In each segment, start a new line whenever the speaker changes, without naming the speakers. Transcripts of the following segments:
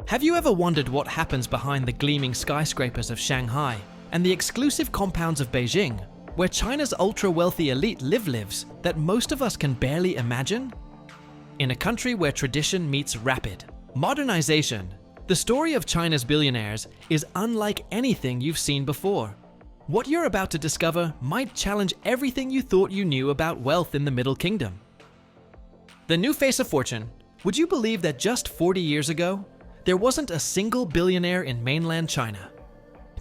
Have you ever wondered what happens behind the gleaming skyscrapers of Shanghai and the exclusive compounds of Beijing, where China's ultra-wealthy elite lives that most of us can barely imagine? In a country where tradition meets rapid modernization, the story of China's billionaires is unlike anything you've seen before. What you're about to discover might challenge everything you thought you knew about wealth in the Middle Kingdom. The new face of fortune. Would you believe that just 40 years ago, there wasn't a single billionaire in mainland China?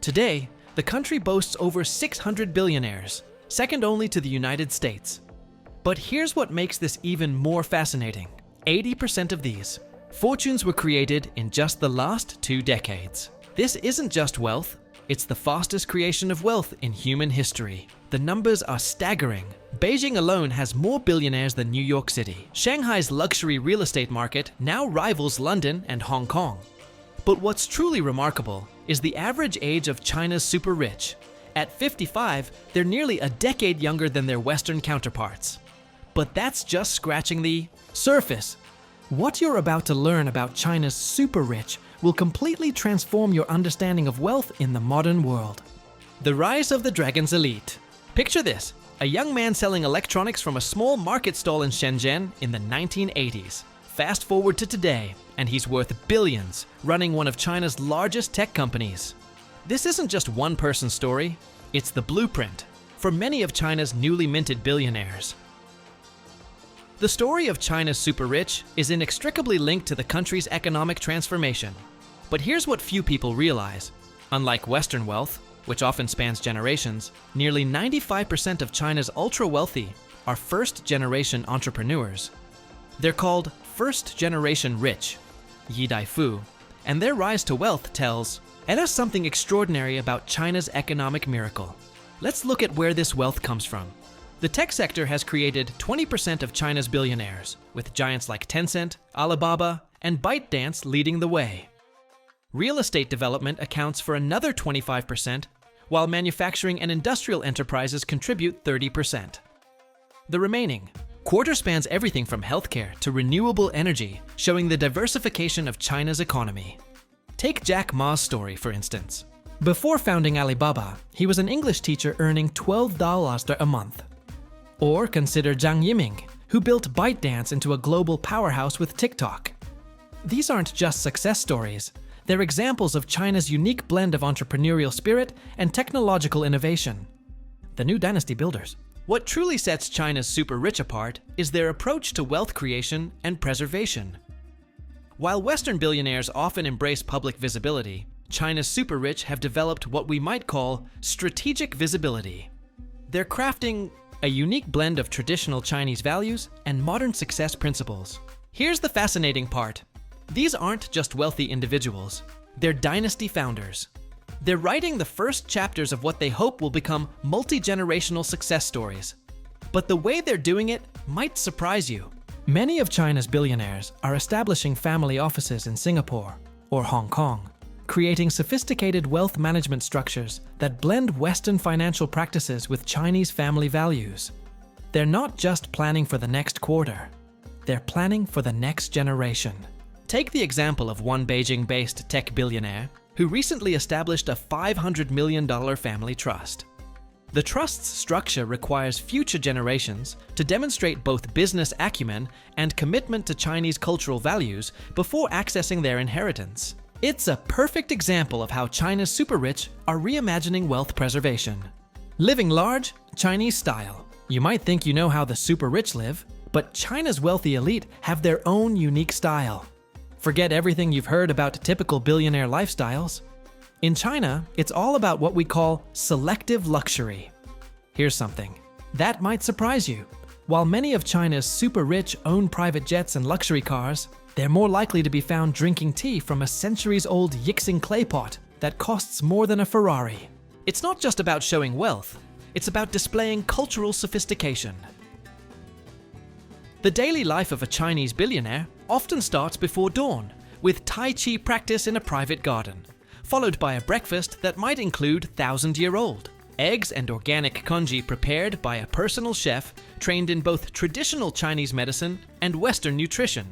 Today, the country boasts over 600 billionaires, second only to the United States. But here's what makes this even more fascinating. 80% of these fortunes were created in just the last 2 decades. This isn't just wealth, it's the fastest creation of wealth in human history. The numbers are staggering. Beijing alone has more billionaires than New York City. Shanghai's luxury real estate market now rivals London and Hong Kong. But what's truly remarkable is the average age of China's super rich. At 55, they're nearly a decade younger than their Western counterparts. But that's just scratching the surface. What you're about to learn about China's super rich will completely transform your understanding of wealth in the modern world. The rise of the dragon's elite. Picture this, a young man selling electronics from a small market stall in Shenzhen in the 1980s. Fast forward to today, and he's worth billions, running one of China's largest tech companies. This isn't just one person's story, it's the blueprint for many of China's newly minted billionaires. The story of China's super rich is inextricably linked to the country's economic transformation. But here's what few people realize. Unlike Western wealth, which often spans generations, nearly 95% of China's ultra-wealthy are first-generation entrepreneurs. They're called first-generation rich, Yi Dai Fu, and their rise to wealth tells us something extraordinary about China's economic miracle. Let's look at where this wealth comes from. The tech sector has created 20% of China's billionaires, with giants like Tencent, Alibaba, and ByteDance leading the way. Real estate development accounts for another 25%, while manufacturing and industrial enterprises contribute 30%. The remaining quarter spans everything from healthcare to renewable energy, showing the diversification of China's economy. Take Jack Ma's story, for instance. Before founding Alibaba, he was an English teacher earning $12 a month. Or consider Zhang Yiming, who built ByteDance into a global powerhouse with TikTok. These aren't just success stories. They're examples of China's unique blend of entrepreneurial spirit and technological innovation. The new dynasty builders. What truly sets China's super rich apart is their approach to wealth creation and preservation. While Western billionaires often embrace public visibility, China's super rich have developed what we might call strategic visibility. They're crafting a unique blend of traditional Chinese values and modern success principles. Here's the fascinating part. These aren't just wealthy individuals, they're dynasty founders. They're writing the first chapters of what they hope will become multi-generational success stories. But the way they're doing it might surprise you. Many of China's billionaires are establishing family offices in Singapore or Hong Kong, creating sophisticated wealth management structures that blend Western financial practices with Chinese family values. They're not just planning for the next quarter, they're planning for the next generation. Take the example of one Beijing-based tech billionaire who recently established a $500 million family trust. The trust's structure requires future generations to demonstrate both business acumen and commitment to Chinese cultural values before accessing their inheritance. It's a perfect example of how China's super rich are reimagining wealth preservation. Living large, Chinese style. You might think you know how the super rich live, but China's wealthy elite have their own unique style. Forget everything you've heard about typical billionaire lifestyles. In China, it's all about what we call selective luxury. Here's something that might surprise you. While many of China's super rich own private jets and luxury cars, they're more likely to be found drinking tea from a centuries-old Yixing clay pot that costs more than a Ferrari. It's not just about showing wealth, it's about displaying cultural sophistication. The daily life of a Chinese billionaire often starts before dawn, with Tai Chi practice in a private garden, followed by a breakfast that might include 1,000-year-old eggs and organic congee prepared by a personal chef trained in both traditional Chinese medicine and Western nutrition.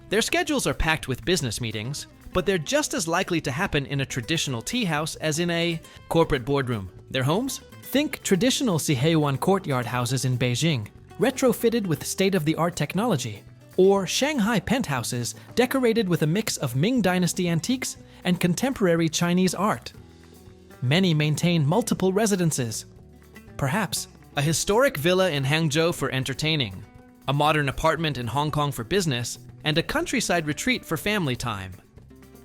Their schedules are packed with business meetings, but they're just as likely to happen in a traditional tea house as in a corporate boardroom. Their homes? Think traditional Siheyuan courtyard houses in Beijing, retrofitted with state-of-the-art technology, or Shanghai penthouses decorated with a mix of Ming Dynasty antiques and contemporary Chinese art. Many maintain multiple residences. Perhaps a historic villa in Hangzhou for entertaining, a modern apartment in Hong Kong for business, and a countryside retreat for family time.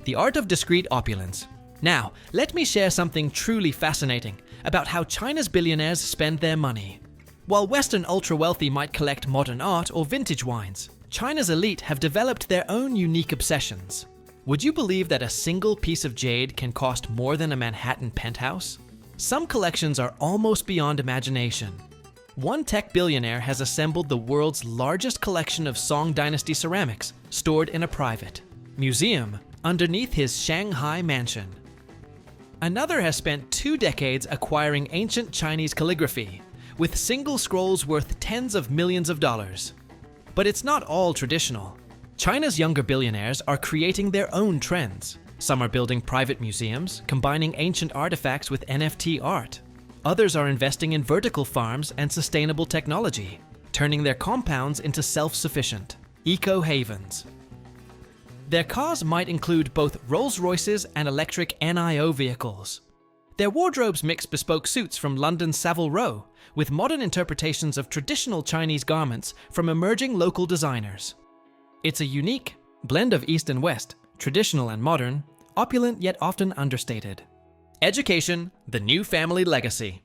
The art of discreet opulence. Now, let me share something truly fascinating about how China's billionaires spend their money. While Western ultra-wealthy might collect modern art or vintage wines, China's elite have developed their own unique obsessions. Would you believe that a single piece of jade can cost more than a Manhattan penthouse? Some collections are almost beyond imagination. One tech billionaire has assembled the world's largest collection of Song Dynasty ceramics, stored in a private museum underneath his Shanghai mansion. Another has spent 2 decades acquiring ancient Chinese calligraphy, with single scrolls worth tens of millions of dollars. But it's not all traditional. China's younger billionaires are creating their own trends. Some are building private museums, combining ancient artifacts with NFT art. Others are investing in vertical farms and sustainable technology, turning their compounds into self-sufficient eco-havens. Their cars might include both Rolls-Royces and electric NIO vehicles. Their wardrobes mix bespoke suits from London's Savile Row with modern interpretations of traditional Chinese garments from emerging local designers. It's a unique blend of East and West, traditional and modern, opulent yet often understated. Education, the new family legacy.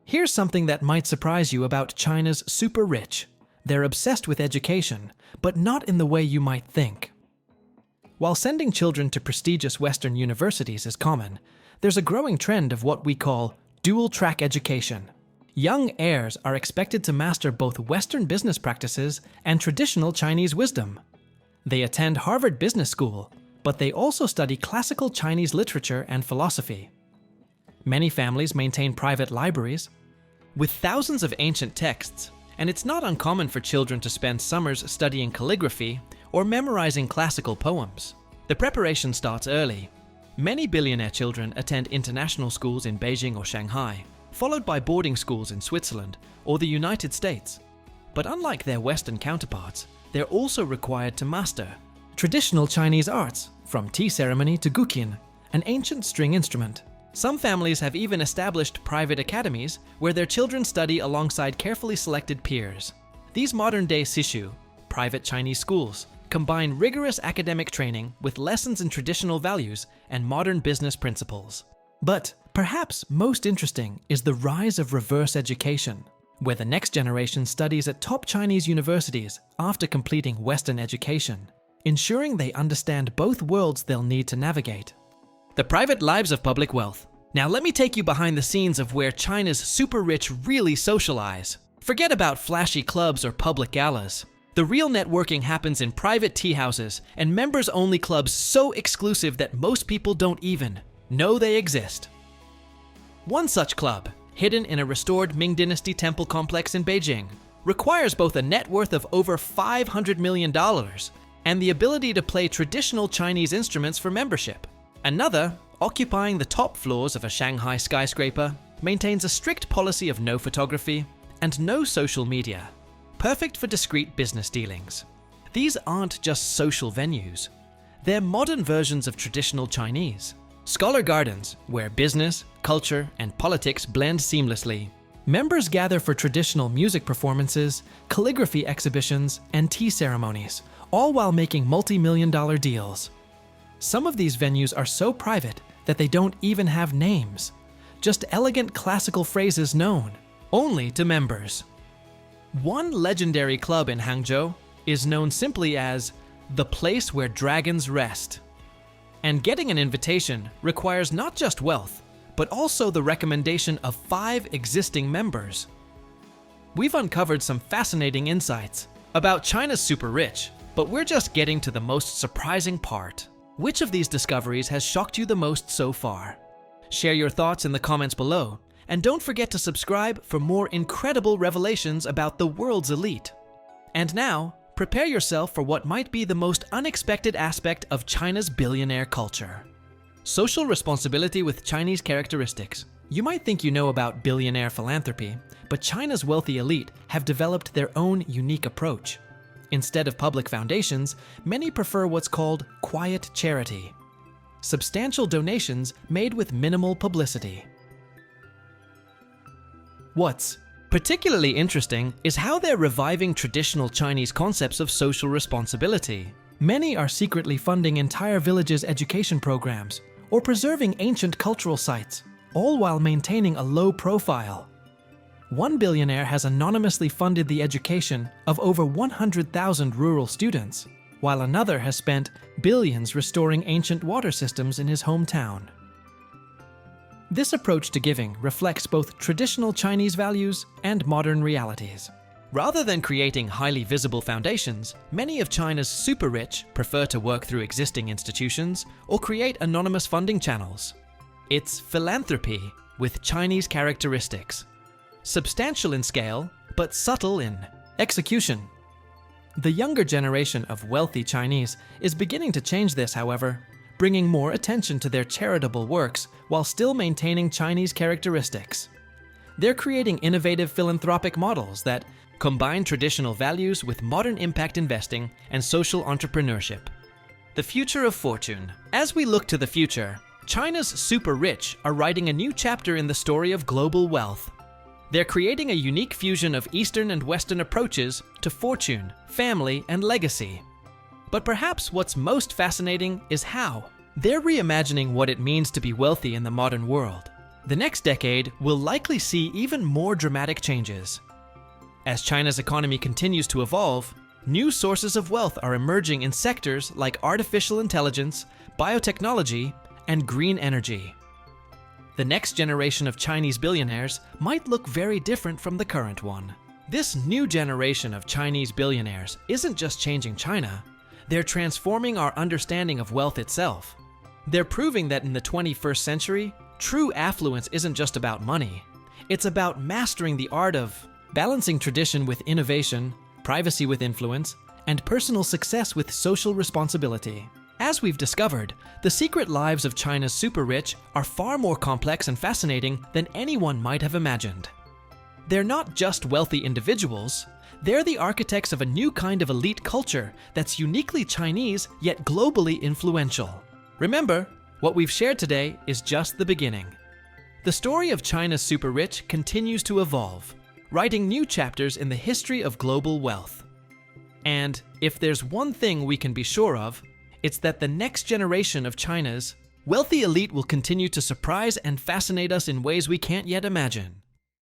Here's something that might surprise you about China's super rich. They're obsessed with education, but not in the way you might think. While sending children to prestigious Western universities is common, there's a growing trend of what we call dual-track education. Young heirs are expected to master both Western business practices and traditional Chinese wisdom. They attend Harvard Business School, but they also study classical Chinese literature and philosophy. Many families maintain private libraries with thousands of ancient texts, and it's not uncommon for children to spend summers studying calligraphy or memorizing classical poems. The preparation starts early. Many billionaire children attend international schools in Beijing or Shanghai, followed by boarding schools in Switzerland or the United States. But unlike their Western counterparts, they're also required to master traditional Chinese arts, from tea ceremony to guqin, an ancient string instrument. Some families have even established private academies where their children study alongside carefully selected peers. These modern-day sishu, private Chinese schools, combine rigorous academic training with lessons in traditional values and modern business principles. But perhaps most interesting is the rise of reverse education, where the next generation studies at top Chinese universities after completing Western education, ensuring they understand both worlds they'll need to navigate. The private lives of public wealth. Now let me take you behind the scenes of where China's super rich really socialize. Forget about flashy clubs or public galas. The real networking happens in private tea houses and members-only clubs so exclusive that most people don't even know they exist. One such club, hidden in a restored Ming Dynasty temple complex in Beijing, requires both a net worth of over $500 million and the ability to play traditional Chinese instruments for membership. Another, occupying the top floors of a Shanghai skyscraper, maintains a strict policy of no photography and no social media, perfect for discreet business dealings. These aren't just social venues. They're modern versions of traditional Chinese. Scholar gardens, where business, culture, and politics blend seamlessly. Members gather for traditional music performances, calligraphy exhibitions, and tea ceremonies, all while making multi-million-dollar deals. Some of these venues are so private that they don't even have names, just elegant classical phrases known only to members. One legendary club in Hangzhou is known simply as the place where dragons rest. And getting an invitation requires not just wealth, but also the recommendation of 5 existing members. We've uncovered some fascinating insights about China's super rich, but we're just getting to the most surprising part. Which of these discoveries has shocked you the most so far? Share your thoughts in the comments below, and don't forget to subscribe for more incredible revelations about the world's elite. And now, prepare yourself for what might be the most unexpected aspect of China's billionaire culture. Social responsibility with Chinese characteristics. You might think you know about billionaire philanthropy, but China's wealthy elite have developed their own unique approach. Instead of public foundations, many prefer what's called quiet charity. Substantial donations made with minimal publicity. What's particularly interesting is how they're reviving traditional Chinese concepts of social responsibility. Many are secretly funding entire villages' education programs or preserving ancient cultural sites, all while maintaining a low profile. One billionaire has anonymously funded the education of over 100,000 rural students, while another has spent billions restoring ancient water systems in his hometown. This approach to giving reflects both traditional Chinese values and modern realities. Rather than creating highly visible foundations, many of China's super rich prefer to work through existing institutions or create anonymous funding channels. It's philanthropy with Chinese characteristics. Substantial in scale, but subtle in execution. The younger generation of wealthy Chinese is beginning to change this, however, bringing more attention to their charitable works while still maintaining Chinese characteristics. They're creating innovative philanthropic models that combine traditional values with modern impact investing and social entrepreneurship. The future of fortune. As we look to the future, China's super rich are writing a new chapter in the story of global wealth. They're creating a unique fusion of Eastern and Western approaches to fortune, family, and legacy. But perhaps what's most fascinating is how. They're reimagining what it means to be wealthy in the modern world. The next decade will likely see even more dramatic changes. As China's economy continues to evolve, new sources of wealth are emerging in sectors like artificial intelligence, biotechnology, and green energy. The next generation of Chinese billionaires might look very different from the current one. This new generation of Chinese billionaires isn't just changing China, they're transforming our understanding of wealth itself. They're proving that in the 21st century, true affluence isn't just about money. It's about mastering the art of balancing tradition with innovation, privacy with influence, and personal success with social responsibility. As we've discovered, the secret lives of China's super rich are far more complex and fascinating than anyone might have imagined. They're not just wealthy individuals, they're the architects of a new kind of elite culture that's uniquely Chinese yet globally influential. Remember, what we've shared today is just the beginning. The story of China's super rich continues to evolve, writing new chapters in the history of global wealth. And if there's one thing we can be sure of, it's that the next generation of China's wealthy elite will continue to surprise and fascinate us in ways we can't yet imagine.